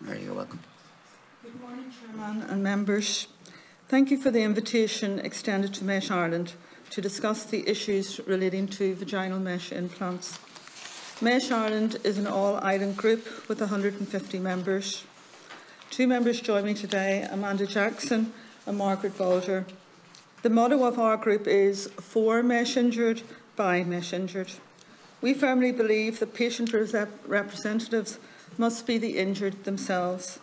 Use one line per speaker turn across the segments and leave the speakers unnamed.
Mary, you're welcome.
Good morning, Chairman and members. Thank you for the invitation extended to Mesh Ireland to discuss the issues relating to vaginal mesh implants. Mesh Ireland is an all-Ireland group with 150 members. 2 members join me today, Amanda Jackson and Margaret Balder. The motto of our group is "For mesh injured, by mesh injured." We firmly believe that patient representatives must be the injured themselves,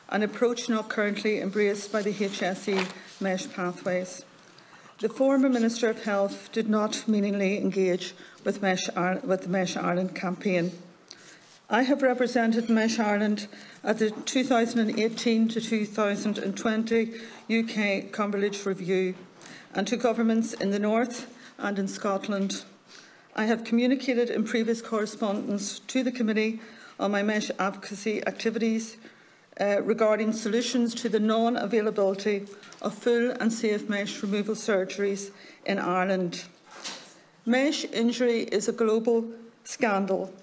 an approach not currently embraced by the HSE mesh pathways. The former Minister of Health did not meaningfully engage with the Mesh Ireland campaign. I have represented Mesh Ireland at the 2018 to 2020 UK Cumberledge Review and to governments in the North and in Scotland. I have communicated in previous correspondence to the Committee on my mesh advocacy activities regarding solutions to the non-availability of full and safe mesh removal surgeries in Ireland. Mesh injury is a global scandal,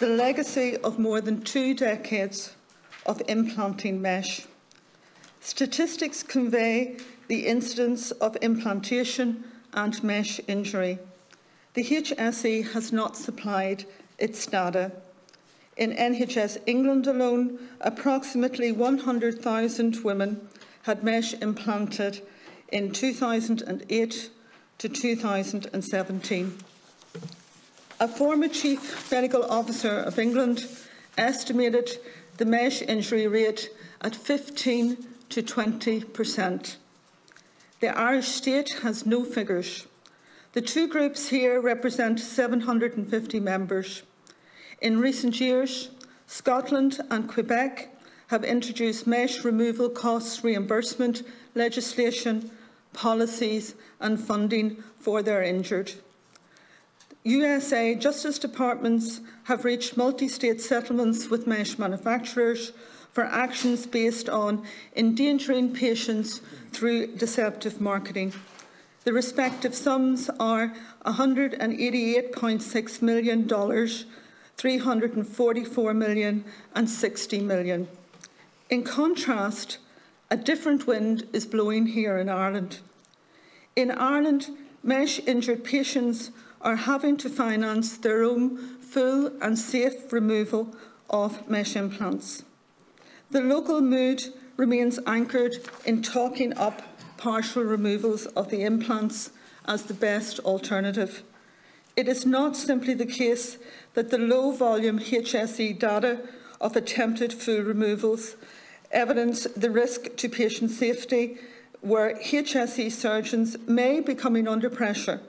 the legacy of more than 2 decades of implanting mesh. Statistics convey the incidence of implantation and mesh injury. The HSE has not supplied its data. In NHS England alone, approximately 100,000 women had mesh implanted in 2008 to 2017. A former Chief Medical Officer of England estimated the mesh injury rate at 15 to 20%. The Irish state has no figures. The 2 groups here represent 750 members. In recent years, Scotland and Quebec have introduced mesh removal costs reimbursement legislation, policies and funding for their injured. USA Justice Departments have reached multi-state settlements with mesh manufacturers for actions based on endangering patients through deceptive marketing. The respective sums are $188.6 million, $344 million and $60 million. In contrast, a different wind is blowing here in Ireland. In Ireland, mesh-injured patients are having to finance their own full and safe removal of mesh implants. The local mood remains anchored in talking up partial removals of the implants as the best alternative. It is not simply the case that the low-volume HSE data of attempted full removals evidence the risk to patient safety, where HSE surgeons may be coming under pressure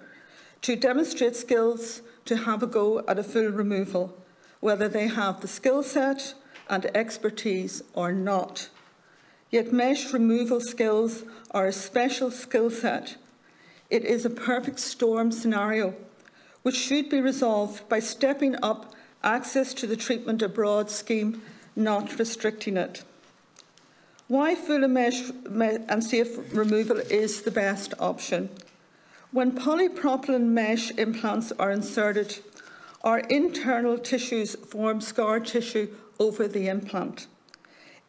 to demonstrate skills to have a go at a full removal, whether they have the skill set and expertise or not. Yet mesh removal skills are a special skill set. It is a perfect storm scenario which should be resolved by stepping up access to the treatment abroad scheme, not restricting it. Why full mesh and safe removal is the best option? When polypropylene mesh implants are inserted, our internal tissues form scar tissue over the implant.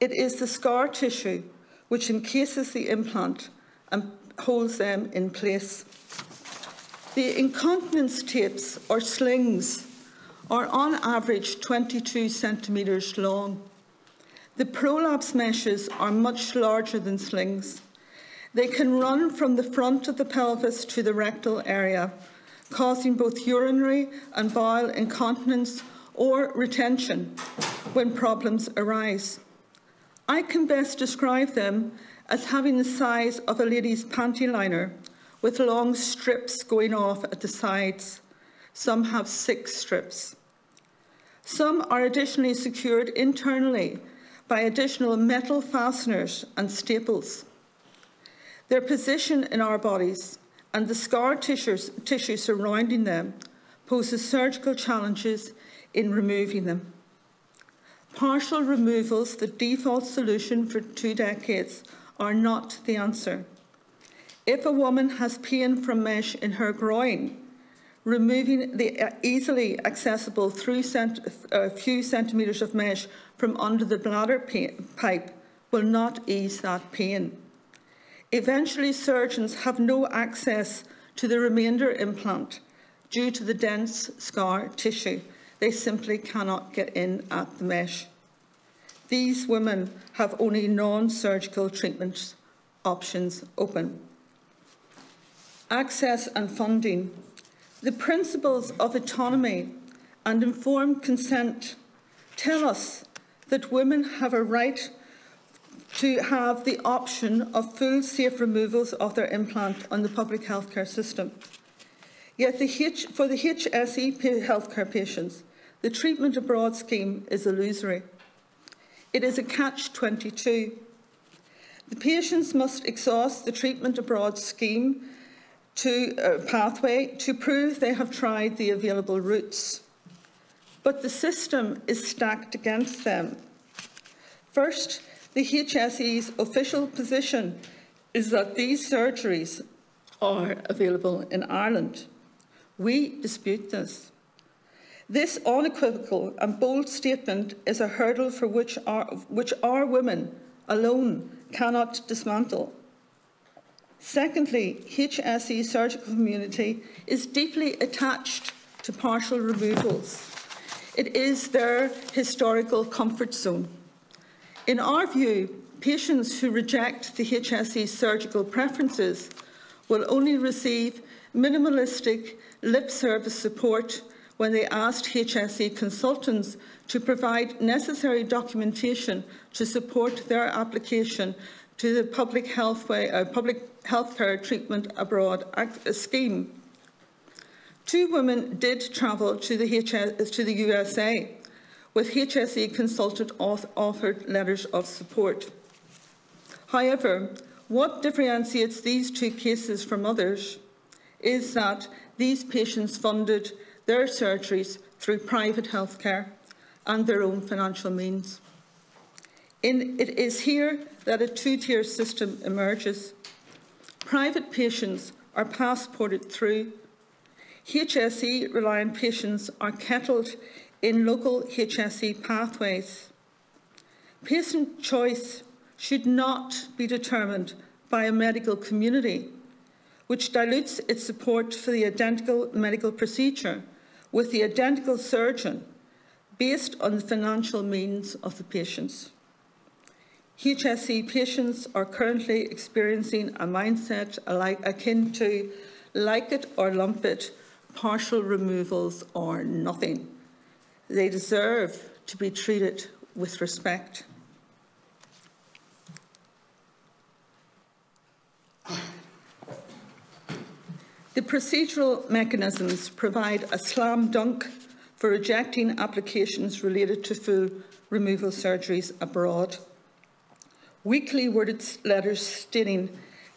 It is the scar tissue which encases the implant and holds them in place. The incontinence tapes, or slings, are on average 22 centimetres long. The prolapse meshes are much larger than slings. They can run from the front of the pelvis to the rectal area, causing both urinary and bowel incontinence or retention when problems arise. I can best describe them as having the size of a lady's panty liner, with long strips going off at the sides. Some have 6 strips. Some are additionally secured internally by additional metal fasteners and staples. Their position in our bodies and the scar tissue surrounding them poses surgical challenges in removing them. Partial removals, the default solution for 2 decades, are not the answer. If a woman has pain from mesh in her groin, removing the easily accessible few centimetres of mesh from under the bladder pipe will not ease that pain. Eventually, surgeons have no access to the remainder implant due to the dense scar tissue. They simply cannot get in at the mesh. These women have only non-surgical treatment options open. Access and funding. The principles of autonomy and informed consent tell us that women have a right to have the option of full safe removals of their implant on the public healthcare system. Yet for the HSE healthcare patients, the treatment abroad scheme is illusory. It is a catch-22. The patients must exhaust the treatment abroad scheme pathway to prove they have tried the available routes. But the system is stacked against them. First, the HSE's official position is that these surgeries are available in Ireland. We dispute this. This unequivocal and bold statement is a hurdle for which our women alone cannot dismantle. Secondly, HSE surgical community is deeply attached to partial removals. It is their historical comfort zone. In our view, patients who reject the HSE surgical preferences will only receive minimalistic lip service support when they asked HSE consultants to provide necessary documentation to support their application to the public healthcare treatment abroad scheme. 2 women did travel to the USA with HSE consultant authored letters of support. However, what differentiates these 2 cases from others is that these patients funded their surgeries through private healthcare and their own financial means. It is here that a 2-tier system emerges. Private patients are passported through. HSE-reliant patients are kettled in local HSE pathways. Patient choice should not be determined by a medical community, which dilutes its support for the identical medical procedure with the identical surgeon based on the financial means of the patients. HSE patients are currently experiencing a mindset akin to like it or lump it, partial removals or nothing. They deserve to be treated with respect. The procedural mechanisms provide a slam dunk for rejecting applications related to full removal surgeries abroad. Weakly worded letters stating,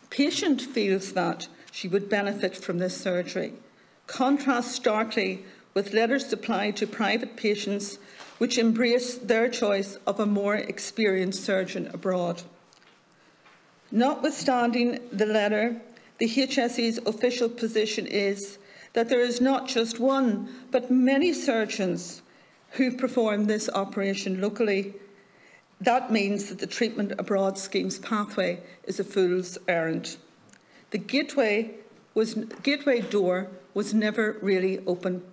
"Patient feels that she would benefit from this surgery," contrast starkly with letters supplied to private patients which embrace their choice of a more experienced surgeon abroad. Notwithstanding the letter, the HSE's official position is that there is not just one, but many surgeons who perform this operation locally. That means that the treatment abroad scheme's pathway is a fool's errand. The gateway door was never really open.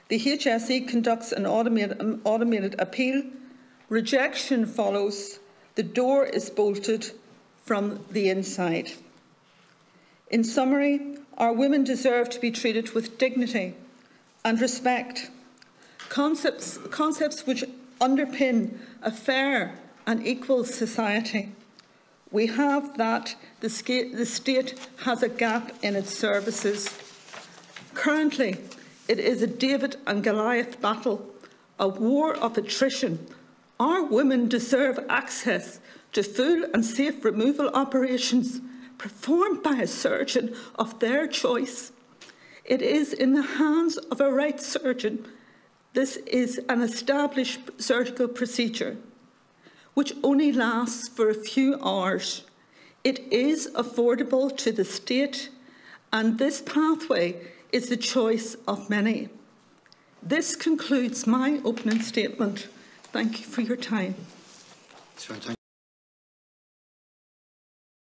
The HSE conducts an automated appeal. Rejection follows. The door is bolted from the inside. In summary, our women deserve to be treated with dignity and respect, concepts which underpin a fair and equal society. We have that. The state has a gap in its services. Currently, it is a David and Goliath battle, a war of attrition. Our women deserve access to full and safe removal operations performed by a surgeon of their choice. It is in the hands of a right surgeon. This is an established surgical procedure which only lasts for a few hours. It is affordable to the state, and this pathway is the choice of many. This concludes my opening statement. Thank you for your time.